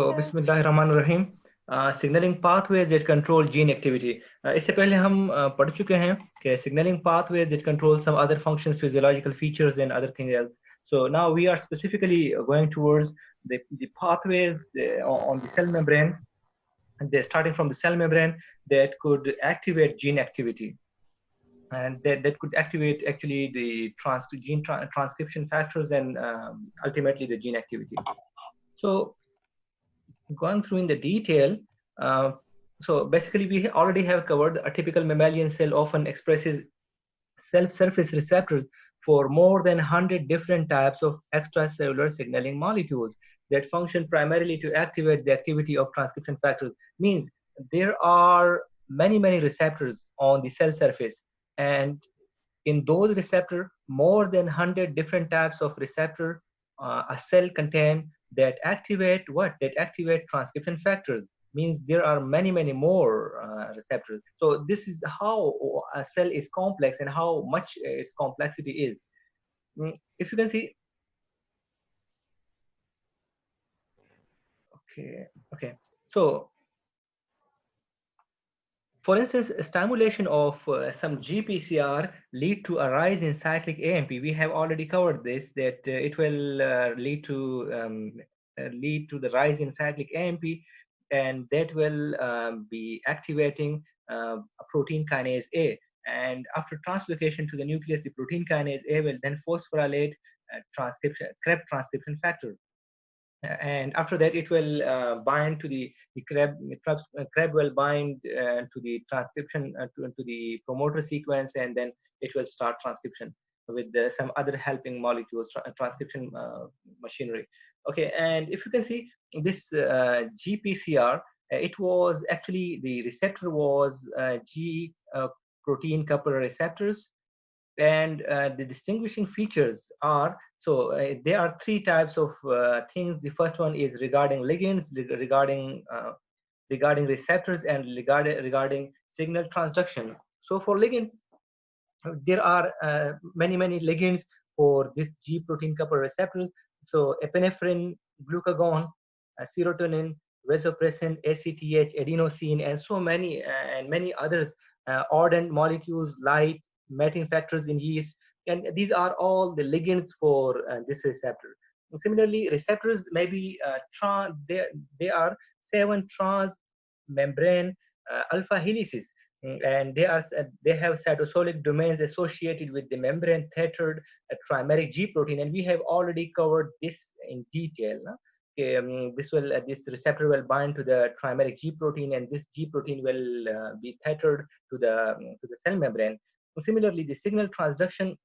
तो बिस्मिल्लाहिर्रहमानिर्रहीम। Signalling pathways that control gene activity. इससे पहले हम पढ़ चुके हैं कि signalling pathways that control some other functions, physiological features and other things else. So now we are specifically going towards the pathways on the cell membrane, and they're starting from the cell membrane that could activate gene activity, and that could activate actually the transcription factors and ultimately the gene activity. So going through in the detail, uh, so basically we already have covered a typical mammalian cell often expresses self-surface receptors for more than 100 different types of extracellular signaling molecules that function primarily to activate the activity of transcription factors. Means there are many receptors on the cell surface, and in those receptors, more than 100 different types of receptor a cell contain that activate what? That activate transcription factors. Means there are many more receptors. So this is how a cell is complex and how much its complexity is. If you can see, okay. So for instance, stimulation of some GPCR lead to a rise in cyclic AMP. We have already covered this, that it will lead to the rise in cyclic AMP, and that will be activating a protein kinase A. And after translocation to the nucleus, the protein kinase A will then phosphorylate Krebs transcription factor, and after that it will bind to the Krebs will bind to the transcription to the promoter sequence, and then it will start transcription with some other helping molecules, transcription machinery. Okay, and if you can see this GPCR, it was actually the receptor was G protein couple receptors, and the distinguishing features are, so there are three types of things. The first one is regarding ligands, regarding receptors, and regarding signal transduction. So for ligands, there are many ligands for this G protein couple receptors. So epinephrine, glucagon, serotonin, vasopressin, ACTH, adenosine, and so many and many others, ardent molecules, light mating factors in yeast, and these are all the ligands for this receptor. Similarly, receptors may be they are 7 trans membrane alpha helices, and they have cytosolic domains associated with the membrane tethered trimeric G protein, and we have already covered this in detail. No? Okay, this receptor will bind to the trimeric G protein, and this G protein will be tethered to the cell membrane. Similarly, the signal transduction,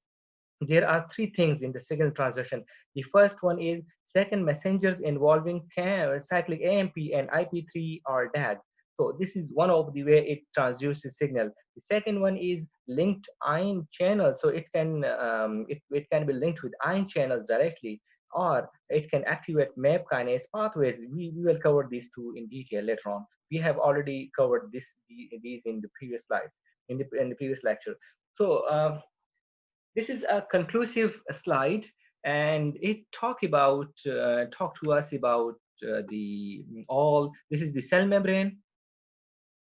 there are three things in the signal transduction. The first one is second messengers involving cyclic AMP and IP3 or DAG. So this is one of the way it transduces signal. The second one is linked ion channels. So it can be linked with ion channels directly, or it can activate MAP kinase pathways. We will cover these two in detail later on. We have already covered these in the previous slides, in the previous lecture. So this is a conclusive slide, and it talk to us about the all. This is the cell membrane,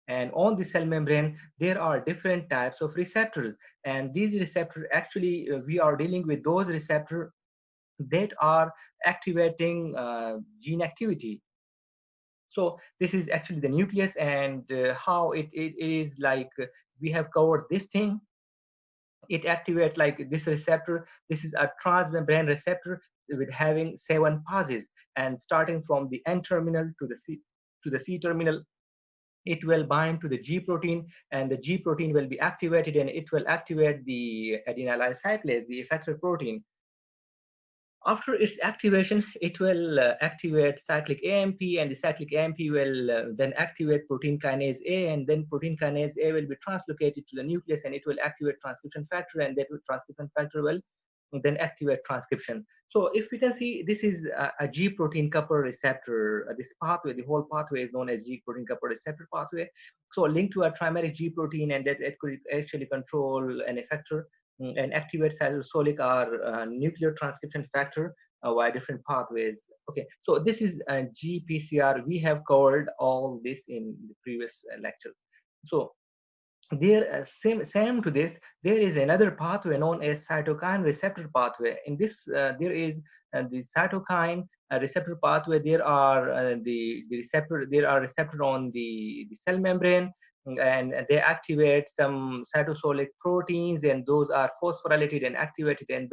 and on the cell membrane there are different types of receptors, and these receptors actually we are dealing with those receptors that are activating gene activity. So this is actually the nucleus, and how it is like we have covered this thing. It activates like this receptor. This is a transmembrane receptor with having 7 passes, and starting from the N terminal to the C terminal, it will bind to the G protein, and the G protein will be activated, and it will activate the adenylyl cyclase, the effector protein. After its activation, it will activate cyclic AMP, and the cyclic AMP will then activate protein kinase A, and then protein kinase A will be translocated to the nucleus, and it will activate transcription factor, and that transcription factor will then activate transcription. So if we can see, this is a G protein couple receptor. This pathway, the whole pathway is known as G protein couple receptor pathway. So linked to a trimeric G protein, and that it could actually control an effector and activate cytosolic or nuclear transcription factor via different pathways. Okay, so this is GPCR. We have covered all this in the previous lectures. So there same to this, there is another pathway known as cytokine receptor pathway. In this there is the cytokine receptor pathway. There are there are receptor on the cell membrane, and they activate some cytosolic proteins, and those are phosphorylated and activated, and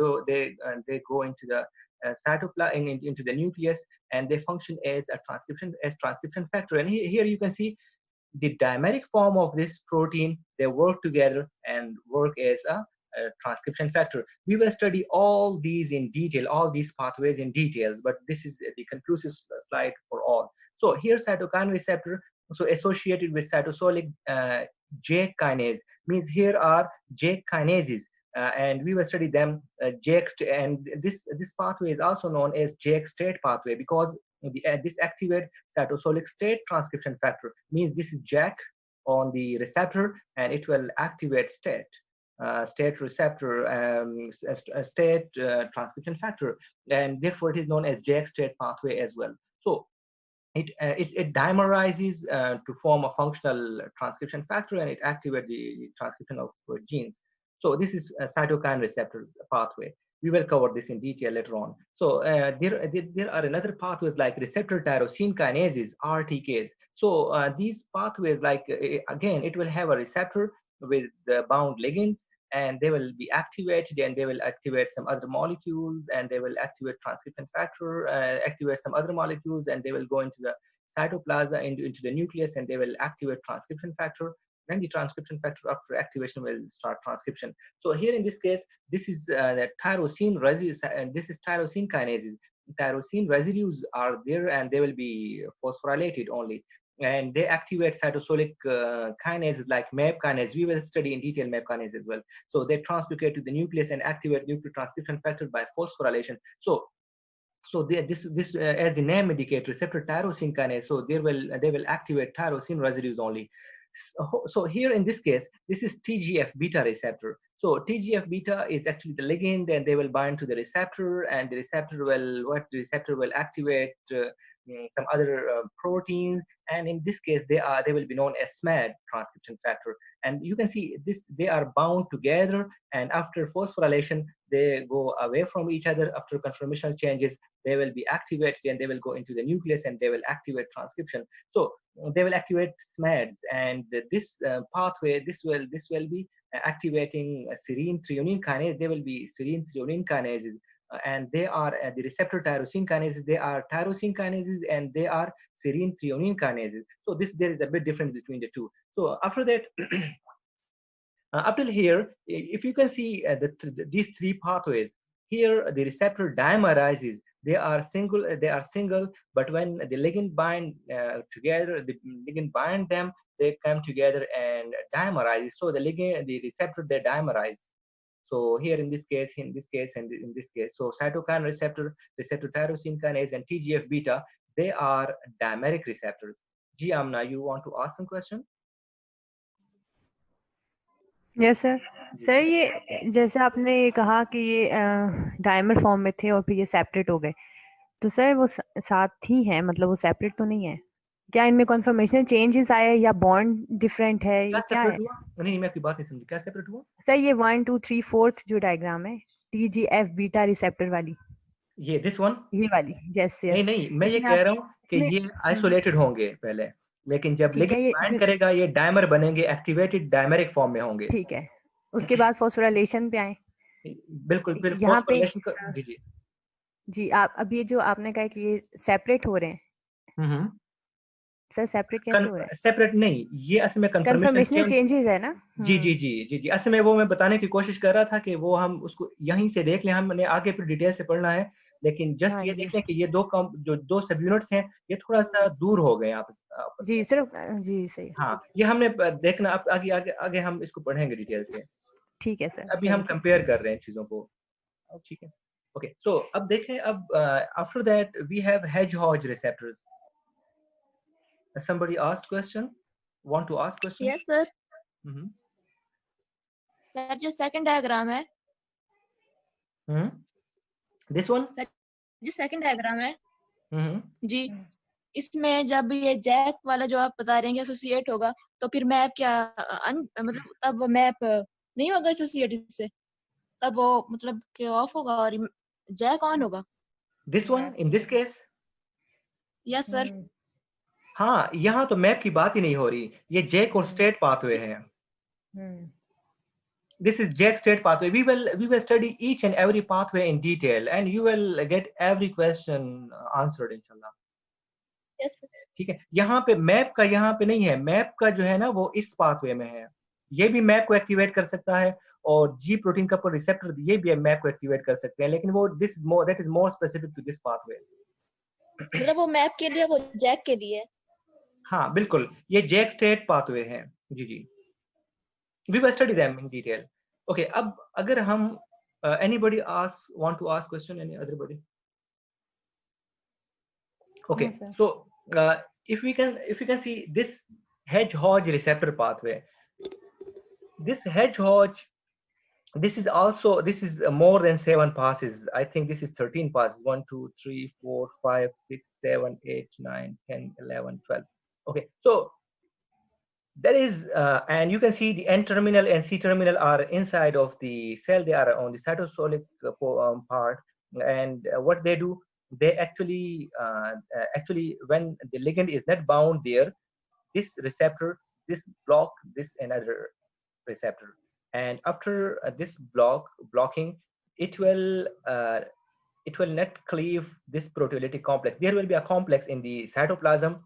they go into the cytoplasm, into the nucleus, and they function as a transcription factor. And here you can see the dimeric form of this protein. They work together and work as a transcription factor. We will study all these in detail, all these pathways in details, but this is the conclusive slide for all. So here cytokine receptor, so associated with cytosolic JAK kinase, means here are JAK kinases, and we will study them. And this pathway is also known as JAK state pathway, because this activates cytosolic state transcription factor, means this is JAK on the receptor, and it will activate state receptor, state transcription factor, and therefore it is known as JAK state pathway as well. So it dimerizes to form a functional transcription factor, and it activates the transcription of genes. So this is a cytokine receptors pathway. We will cover this in detail later on. So there are another pathways like receptor tyrosine kinases, RTKs. So these pathways, like again, it will have a receptor with the bound ligands, and they will be activated, and they will activate some other molecules, and they will activate transcription factor, activate some other molecules, and they will go into the cytoplasm, into the nucleus, and they will activate transcription factor. Then the transcription factor, after activation, will start transcription. So here in this case, this is the tyrosine residues, and this is tyrosine kinases. Tyrosine residues are there, and they will be phosphorylated only, and they activate cytosolic kinases like MAP kinase. We will study in detail MAP kinase as well. So they translocate to the nucleus and activate nuclear transcription factor by phosphorylation. So this as the name indicates, receptor tyrosine kinase. So they will activate tyrosine residues only. So here in this case, this is TGF beta receptor. So TGF beta is actually the ligand, and they will bind to the receptor, and the receptor will activate some other proteins, and in this case they will be known as SMAD transcription factor. And you can see this, they are bound together, and after phosphorylation they go away from each other. After conformational changes, they will be activated, and they will go into the nucleus, and they will activate transcription. So they will activate SMADs, and this pathway, this will be activating serine threonine kinase. They will be serine threonine kinases, and they are the receptor tyrosine kinases. They are tyrosine kinases, and they are serine threonine kinases. So there is a bit difference between the two. So after that, up till here, if you can see these three pathways, here the receptor dimerizes. They are single, but when the ligand bind together, the ligand bind them, they come together and dimerize. So the receptor, they dimerize. So here in this case, and in this case, so cytokine receptor tyrosine kinase, and TGF beta, they are dimeric receptors. Ji Amna, you want to ask some question? Yes sir. Sir ये जैसे आपने ये कहा कि ये dimer form में थे और फिर ये सेपरेट हो गए, तो सर वो साथ ही हैं, मतलब वो सेपरेट तो नहीं है क्या? इनमें कन्फर्मेशनल चेंजेस आए या बॉन्ड डिफरेंट है, ये क्या है? नहीं, मैं आपकी बात नहीं समझी. क्या सेपरेट हुआ सर? ये 1 2 3 4 जो डायग्राम है, TGF बीटा रिसेप्टर वाली, ये दिस वन, ये वाली. Yes yes. नहीं, मैं ये कह रहा हूँ कि ये आइसोलेटेड होंगे पहले, लेकिन जब लिगेंड बाइंड करेगा, ये डायमर बनेंगे, एक्टिवेटेड डायमेरिक फॉर्म में होंगे. ठीक है. उसके बाद फॉस्फोराइलेशन पे आए. बिल्कुल. फिर यहाँ पे जी जी आप अब ये जो आपने कहा कि ये सेपरेट हो रहे हैं, सर सेपरेट कैसे हो रहे हैं? सेपरेट नहीं, ये असल में कन्फर्मेशनल चेंजेस है ना. जी. असल में वो मैं बताने की कोशिश कर रहा था कि वो हम उसको यहीं से देख लें. हमने आगे फिर डिटेल से पढ़ना है, लेकिन जस्ट ये देख लें कि ये दो सब यूनिट्स हैं, ये थोड़ा सा दूर हो गए आपस. जी सर. जी सही. हाँ, ये हमने देखना. अब आगे हम इसको पढ़ेंगे डिटेल से. ठीक है सर. अभी हम कंपेयर कर रहे हैं चीजों को. ठीक है. ओके, सो अब देखें. अब after that we have hedgehog receptors. Somebody asked question. Want to ask question? Yes sir. Sir जो सेकंड डायग्राम है, this one? जी सेकंड डायग्राम है हम्म जी, इसमें जब ये जैक वाला जो आप बता रहे हैं कि एसोसिएट होगा, तो फिर मैप क्या मतलब तब मैप नहीं होगा एसोसिएट इससे, तब वो मतलब कि ऑफ होगा और जैक ऑन होगा। This one in this case, yes sir. हाँ यहाँ तो मैप की बात ही नहीं हो रही, ये जैक और स्टेट पाथवे है। This is Jack state pathway. We will study each and every pathway in detail, and you will get every question answered inshallah. Yes ठीक है, यहाँ पे मैप का यहाँ पे नहीं है, मैप का जो है ना वो इस पाथवे में है, ये भी मैप को एक्टिवेट कर सकता है, और जी प्रोटीन का रिसेप्टर ये भी मैप को एक्टिवेट कर सकते हैं, लेकिन वो this is more, that is more specific to this pathway. मतलब वो मैप के लिए, वो जैक के लिए। हाँ बिल्कुल, ये जैक स्टेट पाथवे है। जी जी, we will study them in detail. Okay, अब अगर हम anybody want to ask question, any other body? Okay, so if you can see this Hedgehog receptor pathway, this Hedgehog, this is more than 7 passes. I think this is 13 passes, 1 2 3 4 5 6 7 8 9 10 11 12. Okay, so there is and you can see the N terminal and C terminal are inside of the cell, they are on the cytosolic part, and what they do, they actually when the ligand is not bound there, this receptor, this block this another receptor, and after this blocking, it will not cleave this proteolytic complex. There will be a complex in the cytoplasm,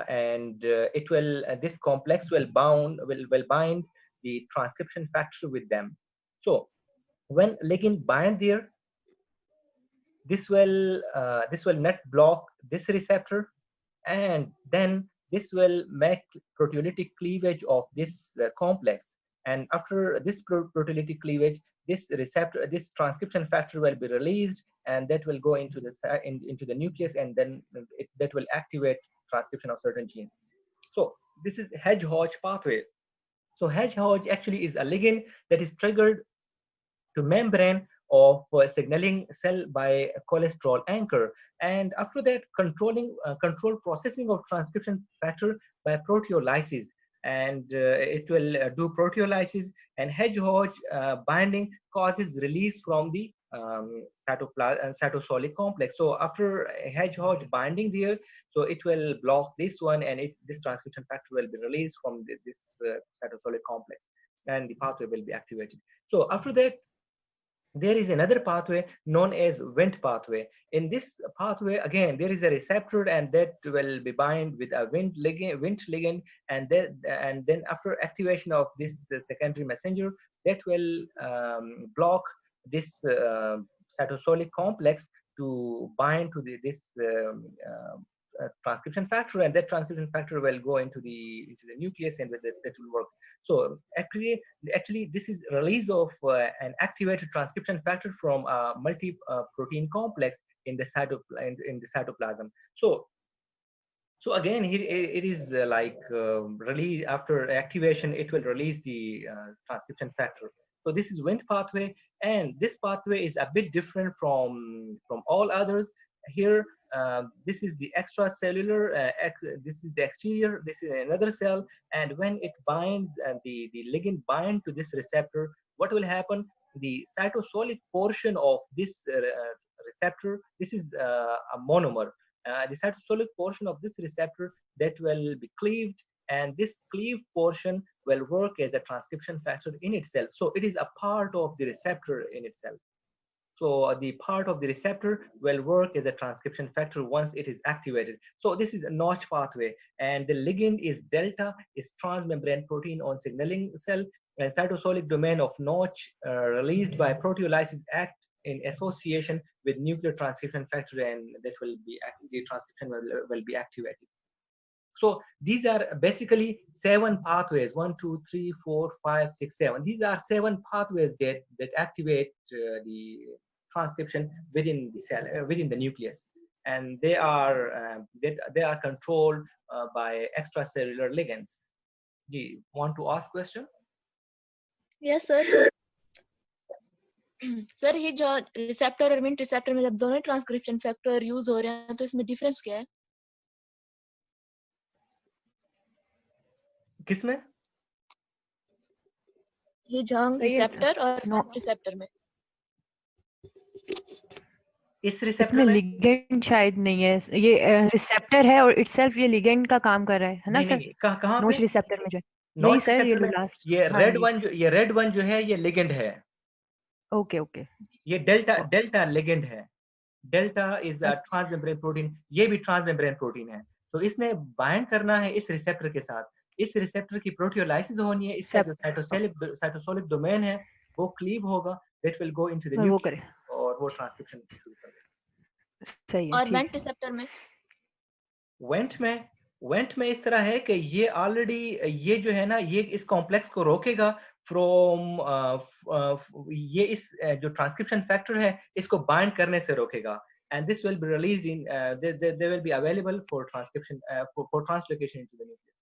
and it will this complex will bind the transcription factor with them. So when ligand bind there, this will not block this receptor, and then this will make proteolytic cleavage of this complex, and after this proteolytic cleavage, this receptor, this transcription factor will be released, and that will go into the into the nucleus, and then that will activate transcription of certain genes. So this is Hedgehog pathway. So Hedgehog actually is a ligand that is triggered to membrane of signaling cell by cholesterol anchor, and after that control processing of transcription factor by proteolysis, and it will do proteolysis, and Hedgehog binding causes release from the cytosolic complex. So after Hedgehog binding there, so it will block this one, and this transcription factor will be released from this cytosolic complex, and the pathway will be activated. So after that, there is another pathway known as Wnt pathway. In this pathway, again, there is a receptor, and that will be bind with a Wnt ligand, and then after activation of this secondary messenger, that will block this cytosolic complex to bind to this transcription factor, and that transcription factor will go into the nucleus, and that will work. So actually this is release of an activated transcription factor from a multi-protein complex in the cytoplasm. So again, here it is release after activation, it will release the transcription factor. So this is Wnt pathway, and this pathway is a bit different from all others. Here, this is the extracellular, this is the exterior, this is another cell, and when it binds, the ligand bind to this receptor, what will happen? The cytosolic portion of this receptor, this is a monomer. The cytosolic portion of this receptor, that will be cleaved, and this cleaved portion will work as a transcription factor in itself. So it is a part of the receptor in itself. So the part of the receptor will work as a transcription factor once it is activated. So this is a notch pathway, and the ligand is delta, is transmembrane protein on signaling cell, and cytosolic domain of notch released by proteolysis act in association with nuclear transcription factor, and that will be the transcription will be activated. So these are basically 7 pathways: 1 2 3 4 5 6 7. These are 7 pathways that activate the transcription within the cell, within the nucleus, and they are controlled by extracellular ligands. Do you want to ask question? Yes sir. Sir ये जो receptor और mint receptor में जब दोनों transcription factor use हो रहे हैं तो इसमें डिफरेंस क्या है? किसमें? ये जंग तो ये रिसेप्टर और नो मिंट रिसेप्टर में। इस रिसेप्टर इसमें में? लिगेंड शायद नहीं है, ये रिसेप्टर है और इटसेल्फ ये लिगेंड का काम कर रहा है ना नहीं सर? नहीं, कहाँ पे? नोच रिसेप्टर में जो यही नॉट सर, ये रिसेप्टर जो में। लास्ट। ये हाँ रेड जी, वन जो, ये रेड वन जो है ये लिगेंड है। Okay okay. ये डेल्टा डेल्टा लिगेंड है। डेल्टा इज अ अच्छा, ट्रांसमेम्ब्रेन प्रोटीन, ये भी ट्रांसमेम्ब्रेन प्रोटीन है। तो इसने बाइंड करना है इस रिसेप्टर के साथ। इस रिसेप्टर की प्रोटियोलाइसिस होनी है, इसका जो साइटोसोलिक डोमेन है वो क्लीव होगा, that will go into the और वो करे, न्यूक्लियस और वो ट्रांसक्रिप्शन शुरू कर देगा। सही है, और ठीक वेंट रिसेप्टर में? वेंट में इस तरह है कि ये ऑलरेडी, ये जो है ना, ये इस कॉम्प्लेक्स को रोकेगा फ्रॉम, ये इस जो ट्रांसक्रिप्शन फैक्टर है इसको बाइंड करने से रोकेगा, and this will be released in, they will be available for transcription, for translocation into the nucleus.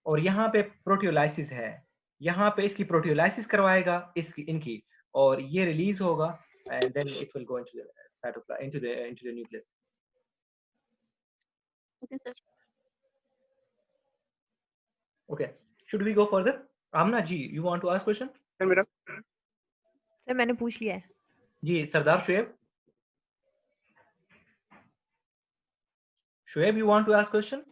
और यहाँ पे प्रोटियोलाइसिस है, यहाँ पे इसकी प्रोटियोलाइसिस करवाएगा इसकी इनकी, और ये रिलीज होगा and then it will go into the cytoplasm, into the nucleus. Okay sir. Okay, should we go further? Amna ji, you want to ask question? Sir मेरा सर मैंने पूछ लिया है। जी, Sardar Shoaib, Shoaib, you want to ask question?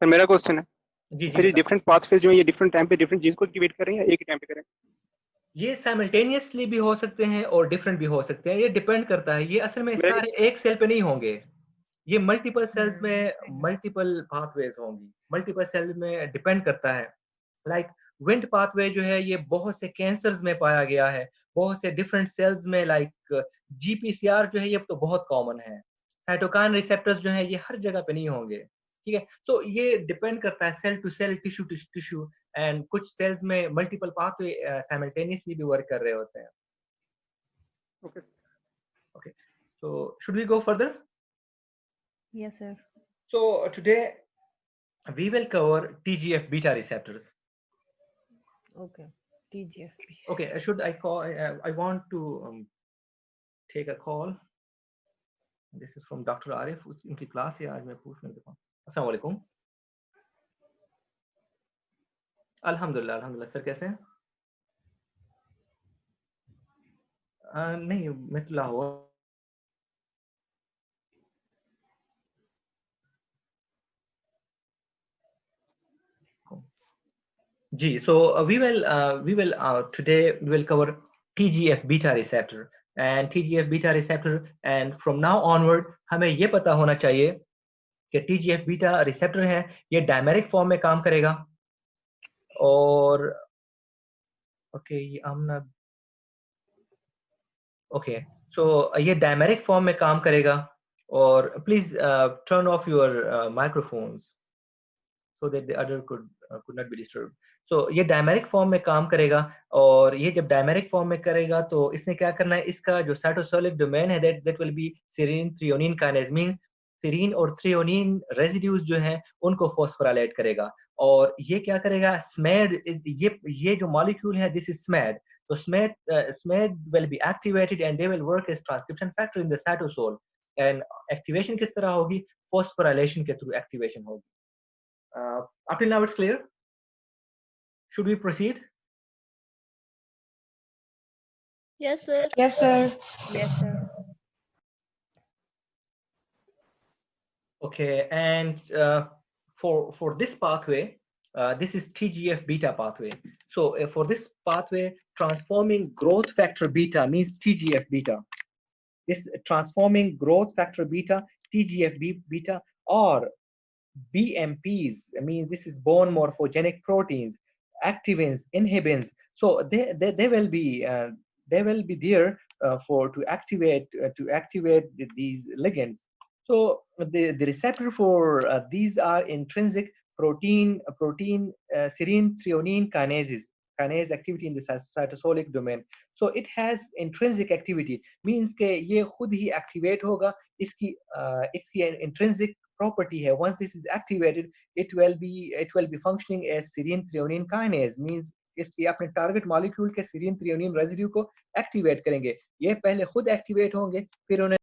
Sir मेरा question है जी जी sir, ये बताएं। डिफरेंट पाथवेज जो है ये डिफरेंट टाइम पे डिफरेंट जीन्स को एक्टिवेट करें या एक ही टाइम पे करें? ये साइमल्टेनियसली भी हो सकते हैं और डिफरेंट भी हो सकते हैं, ये डिपेंड करता है। ये असल में मेरा सारे एक सेल पे नहीं होंगे, ये मल्टीपल सेल्स में सही है। मल्टीपल पाथवेज होंगी, मल्टीपल सेल में डिपेंड करता है। लाइक विंड पाथवे जो है ये बहुत से कैंसर्स में पाया गया है, बहुत से डिफरेंट सेल्स में, लाइक जीपीसीआर जो है ये तो बहुत कॉमन है। साइटोकाइन रिसेप्टर्स जो है ये हर जगह पे नहीं होंगे, ठीक है। तो ये डिपेंड करता है cell to cell, tissue to tissue, and कुछ सेल्स में मल्टीपल पाथवे साइमल्टेनियसली भी वर्क कर रहे होते हैं। Okay okay, so should we go further? Yes sir. So today we will cover TGF beta receptors. Okay. TGF. Okay, should I call? I want to take a call. This is from Dr. Arif. इनकी class है आज, मैं पूछने देता हूँ। अस्सलाम वालेकुम। अल्हम्दुलिल्लाह अल्हम्दुलिल्लाह। सर कैसे हैं? नहीं, मैं तो लाहौर। जी, so we will today we will cover TGF beta receptor and TGF beta receptor, and from now onward हमें ये पता होना चाहिए कि TGF beta receptor है ये डायमेरिक फॉर्म में काम करेगा, और ओके ये आमना, ओके सो ये डायमेरिक फॉर्म में काम करेगा, और please turn off your microphones so that the other could not be disturbed. So ये डायमेरिक फॉर्म में काम करेगा, और ये जब डायमेरिक फॉर्म में करेगा तो इसने क्या करना है, इसका जो साइटोसोलिक डोमेन है that will be serine threonine kinase, mean serine और threonine रेजिड्यूज जो हैं उनको फॉस्फोराइलेट करेगा, और ये क्या करेगा, SMAD, ये जो मॉलिक्यूल है दिस इज SMAD, तो SMAD will be activated and they will work as transcription factor in the cytosol, and activation किस तरह होगी, फॉस्फोराइलेशन के थ्रू एक्टिवेशन होगी। Up till now it's clear. Should we proceed? Yes sir. Yes sir. Yes sir. Okay, and for this pathway, this is TGF beta pathway. So for this pathway, transforming growth factor beta means TGF beta. This transforming growth factor beta, TGF beta, or BMPs, I mean this is bone morphogenic proteins, activins, inhibins. So they will be there for to activate these ligands. So the receptor for these are intrinsic protein serine threonine kinase activity in the cytosolic domain. So it has intrinsic activity, means के ये खुद ही activate होगा, इसकी intrinsic property है. Once this is activated, it will be functioning as serine threonine kinase, means इसके अपने target molecule के serine threonine residue को एक्टिवेट करेंगे. ये पहले खुद एक्टिवेट होंगे, फिर उन्हें